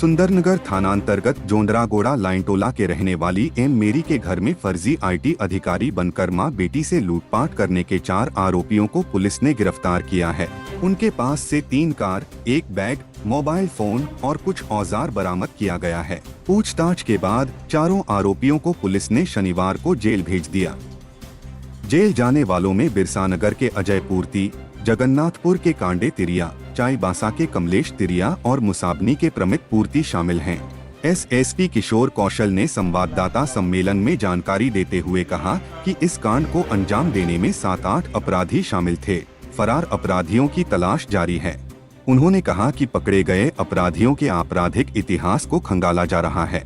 सुंदरनगर थानांतर्गत जोंडरागोड़ा लाइनटोला के रहने वाली एम मेरी के घर में फर्जी आईटी अधिकारी बनकर मां बेटी से लूटपाट करने के 4 आरोपियों को पुलिस ने गिरफ्तार किया है। उनके पास से 3 कार, 1 बैग, मोबाइल फोन और कुछ औजार बरामद किया गया है। पूछताछ के बाद चारों आरोपियों को पुलिस ने शनिवार को जेल भेज दिया। जेल जाने वालों में बिरसानगर के अजय पूर्ति, जगन्नाथपुर के कांडे तिरिया, चाईबासा के कमलेश तिरिया और मुसाबनी के प्रमित पूर्ति शामिल हैं। एसएसपी किशोर कौशल ने संवाददाता सम्मेलन में जानकारी देते हुए कहा कि इस कांड को अंजाम देने में 7-8 अपराधी शामिल थे। फरार अपराधियों की तलाश जारी है। उन्होंने कहा कि पकड़े गए अपराधियों के आपराधिक इतिहास को खंगाला जा रहा है।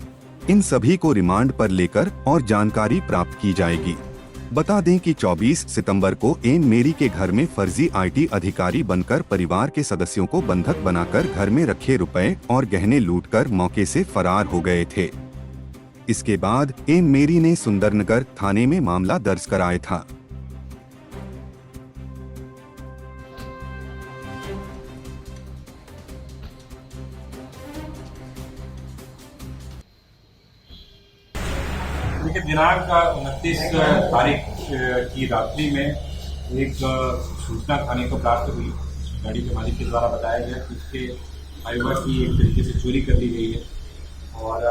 इन सभी को रिमांड पर लेकर और जानकारी प्राप्त की जाएगी। बता दें कि 24 सितंबर को एम मेरी के घर में फर्जी आईटी अधिकारी बनकर परिवार के सदस्यों को बंधक बनाकर घर में रखे रुपए और गहने लूटकर मौके से फरार हो गए थे। इसके बाद एम मेरी ने सुंदरनगर थाने में मामला दर्ज कराया था। देखिए, दिनांक 29 तारीख की रात्रि में एक सूचना थाने को प्राप्त हुई। गाड़ी के मालिक के द्वारा बताया गया कि उसके हाईवा की एक तरीके से चोरी कर ली गई है और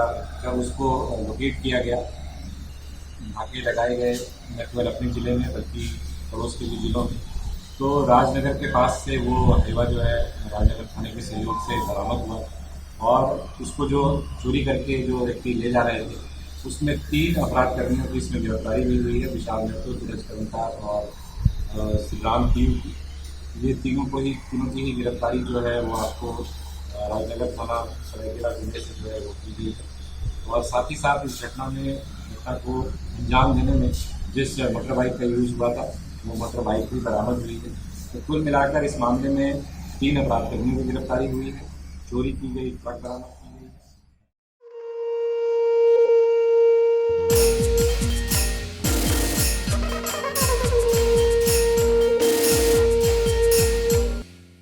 जब उसको लोकेट किया गया, नाके लगाए गए न केवल अपने ज़िले में बल्कि पड़ोस के भी ज़िलों में, तो राजनगर के पास से वो हाईवा जो है राजनगर थाने के सहयोग से बरामद हुआ और उसको जो चोरी करके जो व्यक्ति ले जा रहे थे उसमें 3 अपराध कर्मियों की इसमें गिरफ्तारी भी हुई है। विशाल महतो, सूरज कर्मकार और श्रीराम की। ये तीनों की ही गिरफ्तारी जो है वो आपको राजनगर थाना सरायकेला जिले से जो है वो की गई है। और साथ ही साथ इस घटना को अंजाम देने में जिस मोटर बाइक का यूज हुआ था वो मोटर बाइक भी बरामद हुई है। तो कुल मिलाकर इस मामले में 3 अपराध कर्मियों की गिरफ्तारी हुई है। चोरी की गई ट्रक बरामद